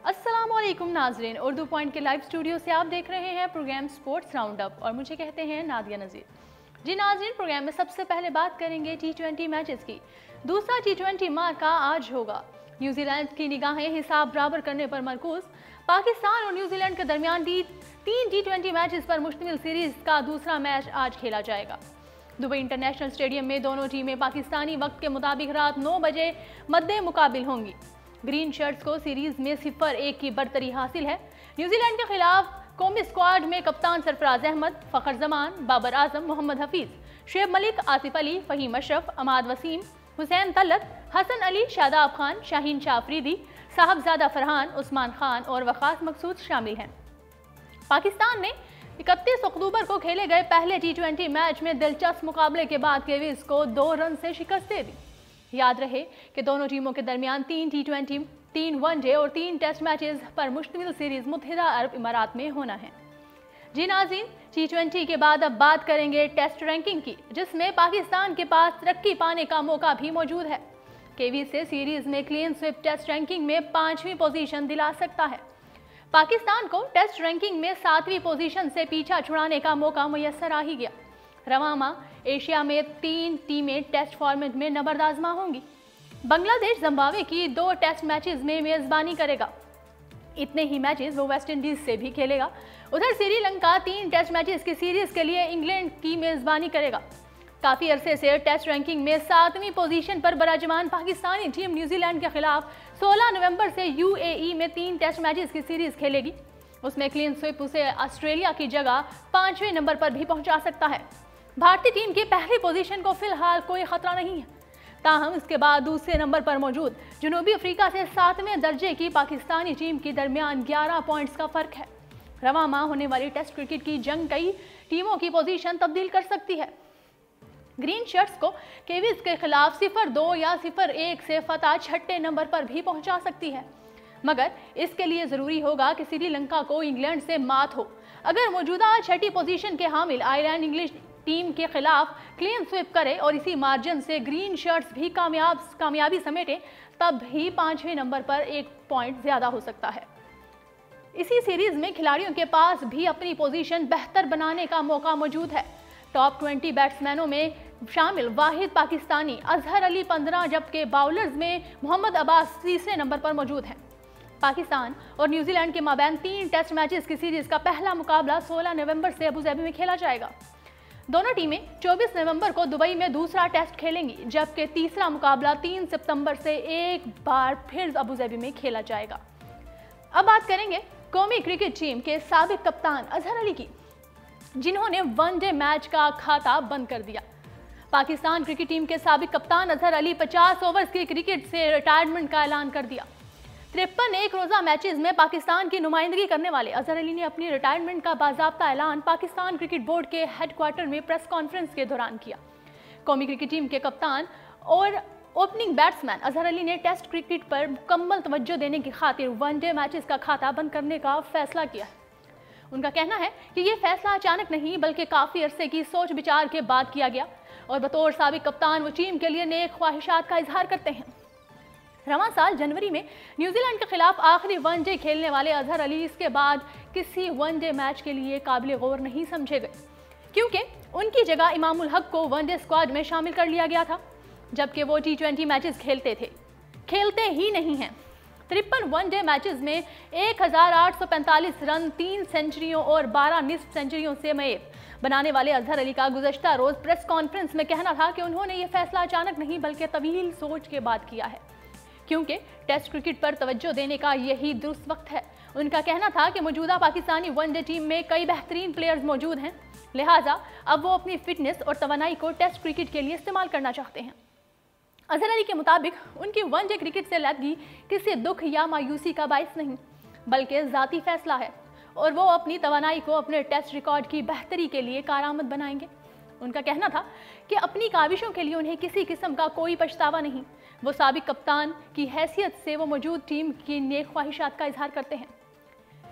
अस्सलाम वालेकुम नाजरीन, उर्दू पॉइंट के लाइव स्टूडियो से आप देख रहे हैं प्रोग्राम स्पोर्ट्स राउंड अप और मुझे कहते हैं नादिया नज़ीर। जी नाजरीन, प्रोग्राम में सबसे पहले बात करेंगे T20 मैचेस की। दूसरा T20 मार्का आज होगा। न्यूजीलैंड की निगाहें हिसाब बराबर करने पर मरकूज। पाकिस्तान और न्यूजीलैंड के दरमियान तीन T20 मैचेस पर मुश्तमिल सीरीज का दूसरा मैच आज खेला जाएगा। दुबई इंटरनेशनल स्टेडियम में दोनों टीमें पाकिस्तानी वक्त के मुताबिक रात 9 बजे मद्दे मुकाबिल होंगी। ग्रीन शर्ट्स को सीरीज में 0-1 की बरतरी हासिल है। न्यूजीलैंड के खिलाफ कौमी स्क्वाड में कप्तान सरफराज अहमद, फखर जमान, बाबर आजम, मोहम्मद हफीज, शुएब मलिक, आसिफ अली, फहीम अशरफ, अमाद वसीम, हुसैन तलत, हसन अली, शादाब खान, शाहीन शाह अफरीदी, साहबजादा फरहान, उस्मान खान और वखास मकसूद शामिल हैं। पाकिस्तान ने 31 अक्टूबर को खेले गए पहले T20 मैच में दिलचस्प मुकाबले के बाद केवीज को 2 रन से शिकस्त दे दी। याद रहे कि दोनों टीमों के दरमियान 3 T20, 3 वनडे और 3 टेस्ट मैचेस पर मुश्तमिल सीरीज मुत्तहिदा अरब इमारात में होना है। जी नाज़रीन, T20 के बाद अब बात करेंगे टेस्ट रैंकिंग की, जिसमें पाकिस्तान के पास तरक्की पाने का मौका भी मौजूद है। केवीज से सीरीज में क्लीन स्विप टेस्ट रैंकिंग में 5वीं पोजीशन दिला सकता है। पाकिस्तान को टेस्ट रैंकिंग में 7वीं पोजीशन से पीछा छुड़ाने का मौका मुयस्सर आ ही गया। रवां माह एशिया में 3 टीमें टेस्ट फॉर्मेट में नबर्द आजमा होंगी। बांग्लादेश जिम्बाब्वे की 2 टेस्ट मैचेस में मेजबानी करेगा। इतने ही मैचेस वो वेस्ट इंडीज से भी खेलेगा। उधर श्रीलंका 3 टेस्ट मैचेस की सीरीज के लिए इंग्लैंड की मेजबानी करेगा। काफ़ी अरसे से टेस्ट रैंकिंग में 7वीं पोजीशन पर बराजमान पाकिस्तानी टीम न्यूजीलैंड के खिलाफ 16 नवंबर से UAE में 3 टेस्ट मैचेस की सीरीज खेलेगी। उसमें क्लीन स्विप उसे ऑस्ट्रेलिया की जगह 5वें नंबर पर भी पहुंचा सकता है। भारतीय टीम की पहली पोजीशन को फिलहाल कोई खतरा नहीं है। ताहम इसके बाद दूसरे नंबर पर मौजूद जनूबी अफ्रीका से 7वें दर्जे की पाकिस्तानी टीम के दरमियान 11 पॉइंट्स का फर्क है। रवां माह होने वाली टेस्ट क्रिकेट की जंग कई टीमों की पोजीशन तब्दील कर सकती है। ग्रीन शर्ट्स को केवीज के खिलाफ 0-2 या 0-1 से फतह 6ठे नंबर पर भी पहुंचा सकती है, मगर इसके लिए जरूरी होगा कि श्रीलंका को इंग्लैंड से मात हो। अगर मौजूदा 6ठी पोजीशन के हामिल आयरलैंड इंग्लिश टीम के खिलाफ क्लीन स्विप करे और इसी मार्जिन से ग्रीन शर्ट्स भी कामयाबी समेटे, तब ही 5वें नंबर पर 1 पॉइंट ज्यादा हो सकता है। इसी सीरीज में खिलाड़ियों के पास भी अपनी पोजीशन बेहतर बनाने का मौका मौजूद है। टॉप 20 बैट्समैनों में शामिल वाहिद पाकिस्तानी अजहर अली 15, जबकि बाउलर्स में मोहम्मद अब्बास तीसरे नंबर पर मौजूद हैं। पाकिस्तान और न्यूजीलैंड के माबैन 3 टेस्ट मैचेस की सीरीज का पहला मुकाबला 16 नवंबर से अबू धाबी में खेला जाएगा। दोनों टीमें 24 नवंबर को दुबई में दूसरा टेस्ट खेलेंगी, जबकि तीसरा मुकाबला 3 सितंबर से एक बार फिर अबू धाबी में खेला जाएगा। अब बात करेंगे कौमी क्रिकेट टीम के साबिक कप्तान अजहर अली की, जिन्होंने वनडे मैच का खाता बंद कर दिया। पाकिस्तान क्रिकेट टीम के साबिक कप्तान अजहर अली 50 ओवर्स की क्रिकेट से रिटायरमेंट का ऐलान कर दिया। 53 एक रोज़ा मैचेस में पाकिस्तान की नुमाइंदगी करने वाले अजहर अली ने अपनी रिटायरमेंट का बाज़ाब्ता ऐलान पाकिस्तान क्रिकेट बोर्ड के हेडक्वार्टर में प्रेस कॉन्फ्रेंस के दौरान किया। कौमी क्रिकेट टीम के कप्तान और ओपनिंग बैट्समैन अजहर अली ने टेस्ट क्रिकेट पर मुकम्मल तवज्जो देने की खातिर वनडे मैचेस का खाता बंद करने का फैसला किया है। उनका कहना है कि ये फैसला अचानक नहीं बल्कि काफ़ी अरसे की सोच विचार के बाद किया गया और बतौर साबिक कप्तान वो टीम के लिए नेक ख्वाहिशात का इजहार करते हैं। रवां साल जनवरी में न्यूजीलैंड के खिलाफ आखिरी वनडे खेलने वाले अजहर अली इसके बाद किसी वनडे मैच के लिए काबिल गौर नहीं समझे गए, क्योंकि उनकी जगह इमामुल हक को वनडे स्क्वाड में शामिल कर लिया गया था, जबकि वो T20 मैचेस खेलते ही नहीं हैं। 53 वनडे मैचेस में 1845 रन, 3 सेंचुरियों और 12 निस्फ सेंचुरियों से मैप बनाने वाले अजहर अली का गुज़श्ता रोज प्रेस कॉन्फ्रेंस में कहना था कि उन्होंने ये फैसला अचानक नहीं बल्कि तवील सोच के बाद किया है, क्योंकि टेस्ट क्रिकेट पर तवज्जो देने का यही दुरुस्त वक्त है। उनका कहना था कि मौजूदा पाकिस्तानी वनडे टीम में कई बेहतरीन प्लेयर्स मौजूद हैं, लिहाजा अब वो अपनी फिटनेस और तवानाई को टेस्ट क्रिकेट के लिए इस्तेमाल करना चाहते हैं। अजहर अली के मुताबिक उनकी वनडे क्रिकेट से लदगी किसी दुख या मायूसी का बाइस नहीं बल्कि ज़ाती फैसला है और वो अपनी तवानाई को अपने टेस्ट रिकॉर्ड की बेहतरी के लिए कारआमद बनाएंगे। उनका कहना था कि अपनी काविशों के लिए उन्हें किसी किस्म का कोई पछतावा नहीं। वो साबिक कप्तान की हैसियत से वो मौजूद टीम की नेक ख्वाहिशात का इजहार करते हैं,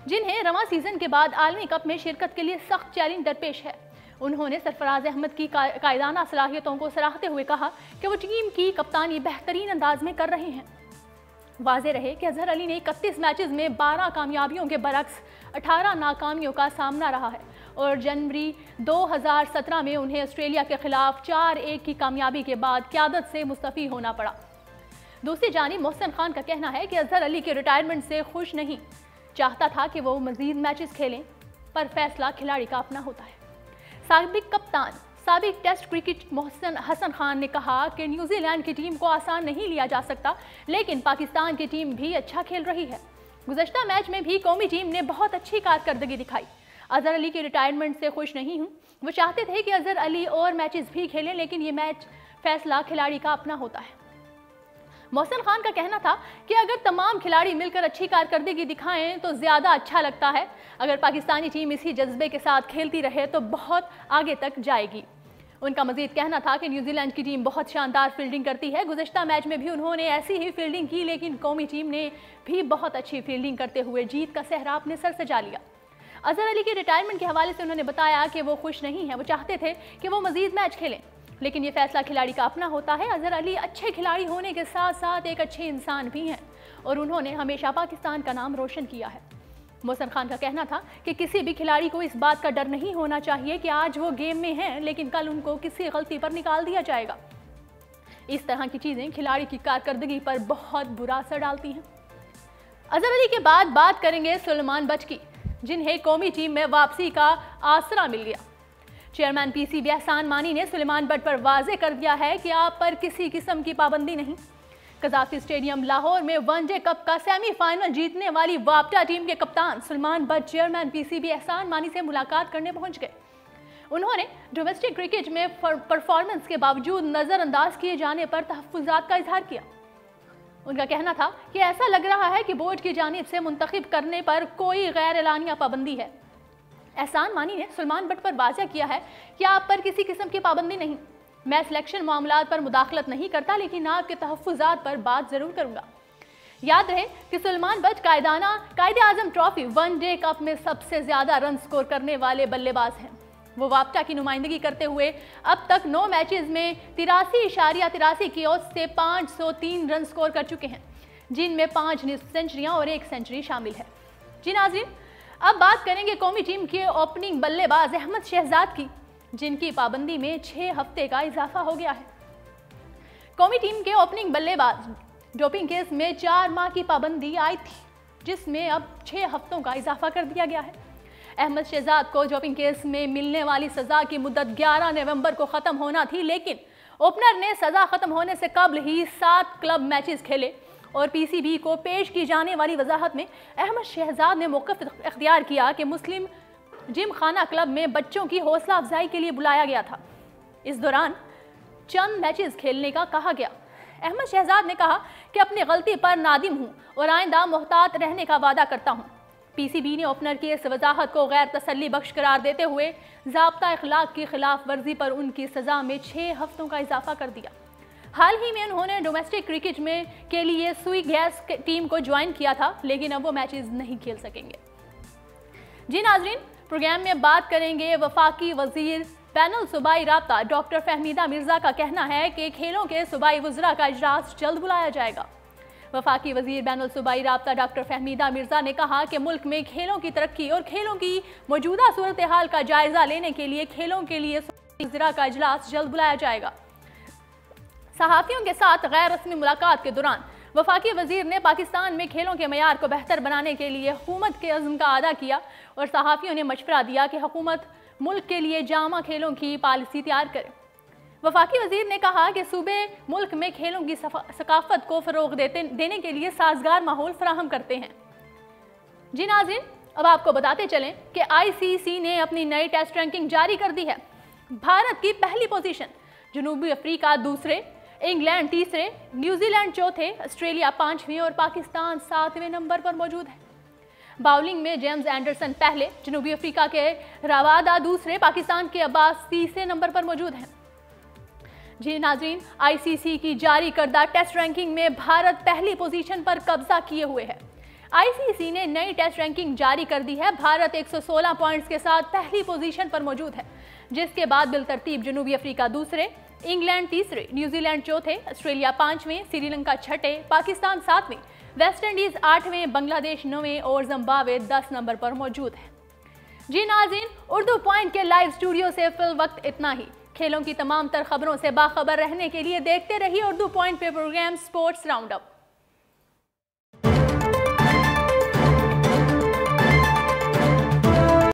जिन्हें रवां सीजन के बाद आलमी कप में शिरकत के लिए सख्त चैलेंज दरपेश है। उन्होंने सरफराज अहमद की कायदाना सलाहियतों को सराहते हुए कहा कि वो टीम की कप्तानी बेहतरीन अंदाज में कर रहे हैं। वाज़ेह रहे कि अजहर अली ने 31 मैचेस में 12 कामयाबियों के बरक्स 18 नाकामियों का सामना रहा है और जनवरी 2017 में उन्हें ऑस्ट्रेलिया के खिलाफ 4-1 की कामयाबी के बाद क़यादत से मुस्तफ़ी होना पड़ा। दूसरी जानिब मोहसिन खान का कहना है कि अजहर अली के रिटायरमेंट से खुश नहीं, चाहता था कि वो मज़ीद मैचेस खेलें, पर फैसला खिलाड़ी का अपना होता है। साबिक कप्तान साबिक टेस्ट क्रिकेट मोहसिन हसन खान ने कहा कि न्यूजीलैंड की टीम को आसान नहीं लिया जा सकता, लेकिन पाकिस्तान की टीम भी अच्छा खेल रही है। गुज़श्ता मैच में भी कौमी टीम ने बहुत अच्छी कारकर्दगी दिखाई। अजहर अली के रिटायरमेंट से खुश नहीं हूँ। वो चाहते थे कि अजहर अली और मैचेस भी खेलें, लेकिन ये मैच फैसला खिलाड़ी का अपना होता है। मोहसिन खान का कहना था कि अगर तमाम खिलाड़ी मिलकर अच्छी कारकर्दगी दिखाएं तो ज़्यादा अच्छा लगता है। अगर पाकिस्तानी टीम इसी जज्बे के साथ खेलती रहे तो बहुत आगे तक जाएगी। उनका मजीद कहना था कि न्यूजीलैंड की टीम बहुत शानदार फील्डिंग करती है। गुज़श्ता मैच में भी उन्होंने ऐसी ही फील्डिंग की, लेकिन कौमी टीम ने भी बहुत अच्छी फील्डिंग करते हुए जीत का सेहरा अपने सर सजा लिया। अजहर अली के रिटायरमेंट के हवाले से उन्होंने बताया कि वो खुश नहीं हैं। वो चाहते थे कि वो मजीद मैच खेलें, लेकिन ये फैसला खिलाड़ी का अपना होता है। अजहर अली अच्छे खिलाड़ी होने के साथ साथ एक अच्छे इंसान भी हैं और उन्होंने हमेशा पाकिस्तान का नाम रोशन किया है। मोहसिन खान का कहना था कि किसी भी खिलाड़ी को इस बात का डर नहीं होना चाहिए कि आज वो गेम में हैं, लेकिन कल उनको किसी गलती पर निकाल दिया जाएगा। इस तरह की चीज़ें खिलाड़ी की कारकर्दगी पर बहुत बुरा असर डालती हैं। अजहर अली के बाद बात करेंगे सुलेमान बट की, जिन्हें कौमी टीम में वापसी का आसरा मिल गया। चेयरमैन पीसीबी एहसान मानी ने सुलेमान बट पर वाज़ेह कर दिया है कि आप पर किसी किस्म की पाबंदी नहीं। कज़ाफ़ी स्टेडियम लाहौर में वनडे कप का सेमीफाइनल जीतने वाली वापटा टीम के कप्तान सुलेमान बट चेयरमैन पीसीबी एहसान मानी से मुलाकात करने पहुंच गए। उन्होंने डोमेस्टिक क्रिकेट में परफॉर्मेंस के बावजूद नज़रअंदाज किए जाने पर तहफ़्फ़ुज़ात का इजहार किया। उनका कहना था कि ऐसा लग रहा है कि बोर्ड की जानिब से मुंतखब करने पर कोई गैर एलानिया पाबंदी है। एहसान मानी ने सुलेमान बट पर वाज़ेह किया है कि आप पर किसी किस्म की पाबंदी नहीं। मैं सिलेक्शन मामलात पर मुदाखलत नहीं करता, लेकिन आपके तहफ़्फ़ुज़ात पर बात ज़रूर करूँगा। याद रहे कि Suleman Butt Quaid-e-Azam trophy one day cup में सबसे ज़्यादा रन स्कोर करने वाले बल्लेबाज हैं। वो वापटा की नुमाइंदगी करते हुए अब तक 9 मैचेस में 83.83 की औसत से 503 रन स्कोर कर चुके हैं, जिनमें 5 निस्फ सेंचुरियाँ और 1 सेंचुरी शामिल है। जी नाज़रीन, अब बात करेंगे कौमी टीम के ओपनिंग बल्लेबाज अहमद शहजाद की, जिनकी पाबंदी में 6 हफ्ते का इजाफा हो गया है। कौमी टीम के ओपनिंग बल्लेबाज डोपिंग केस में 4 माह की पाबंदी आई थी, जिसमें अब 6 हफ्तों का इजाफा कर दिया गया है। अहमद शहजाद को डोपिंग केस में मिलने वाली सज़ा की मुद्दत 11 नवंबर को ख़त्म होना थी, लेकिन ओपनर ने सज़ा ख़त्म होने से कबल ही 7 क्लब मैचेस खेले और पीसीबी को पेश की जाने वाली वजाहत में अहमद शहजाद ने मौक़िफ़ इख्तियार किया कि मुस्लिम जिम खाना क्लब में बच्चों की हौसला अफजाई के लिए बुलाया गया था। इस दौरान चंद मैचेस खेलने का कहा गया। अहमद शहजाद ने कहा कि अपनी गलती पर नादिम हूँ और आइंदा मोहतात रहने का वादा करता हूँ। पीसीबी ने ओपनर की इस वजाहत को गैर तसल्ली बख्श करार देते हुए ज़ाब्ता इखलाक की खिलाफ वर्जी पर उनकी सज़ा में 6 हफ्तों का इजाफा कर दिया। हाल ही में उन्होंने डोमेस्टिक क्रिकेट में के लिए सुई गैस टीम को ज्वाइन किया था, लेकिन अब वो मैचेस नहीं खेल सकेंगे। जी नाजरीन, प्रोग्राम में बात करेंगे वफाकी वजीर पैनल सूबाई राब्ता डॉक्टर फहमीदा मिर्जा का कहना है कि खेलों के सूबाई वज़रा का इजलास जल्द बुलाया जाएगा। वफाकी वजीर बैनुल सूबाई राब्ता डॉक्टर फहमीदा मिर्जा ने कहा कि मुल्क में खेलों की तरक्की और खेलों की मौजूदा सूरत हाल का जायजा लेने के लिए खेलों के लिए वज़रा का इजलास जल्द बुलाया जाएगा। सहाफ़ियों के साथ गैर रस्मी मुलाकात के दौरान वफाकी वजीर ने पाकिस्तान में खेलों के मयार को बेहतर बनाने के लिए हुकूमत के अज़्म का अदा किया और सहाफ़ियों ने मशवरा दिया कि हुकूमत मुल्क के लिए जामा खेलों की पॉलिसी तैयार करे। वफाकी वजीर ने कहा कि सूबे मुल्क में खेलों की सकाफत को फ़रोग़ देने के लिए साजगार माहौल फराहम करते हैं। जी नाज़रीन, अब आपको बताते चलें कि ICC ने अपनी नई टेस्ट रैंकिंग जारी कर दी है। भारत की पहली पोजीशन, जनूबी अफ्रीका दूसरे, इंग्लैंड तीसरे, न्यूजीलैंड चौथे, ऑस्ट्रेलिया 5वें और पाकिस्तान 7वें नंबर पर मौजूद है। बाउलिंग में जेम्स एंडरसन पहले, जनूबी अफ्रीका के रवादा दूसरे, पाकिस्तान के अब्बास तीसरे नंबर पर मौजूद हैं। जी नाज़रीन, ICC की जारी करदा टेस्ट रैंकिंग में भारत पहली पोजीशन पर कब्जा किए हुए है। ICC ने नई टेस्ट रैंकिंग जारी कर दी है। भारत 116 पॉइंट्स के साथ पहली पोजीशन पर मौजूद है, जिसके बाद बिलतरतीब जनूबी अफ्रीका दूसरे, इंग्लैंड तीसरे, न्यूजीलैंड चौथे, ऑस्ट्रेलिया 5वें, श्रीलंका 6ठे, पाकिस्तान 7वें, ویسٹ انڈیز 8ویں، بنگلہ دیش 9ویں اور زمبابوے 10 نمبر پر موجود ہے۔ جی ناظرین، اردو پوائنٹ کے لائیو اسٹوڈیو سے فی الوقت اتنا ہی۔ کھیلوں کی تمام تر خبروں سے باخبر رہنے کے لیے دیکھتے رہیے اردو پوائنٹ پہ پروگرام سپورٹس راؤنڈ اپ۔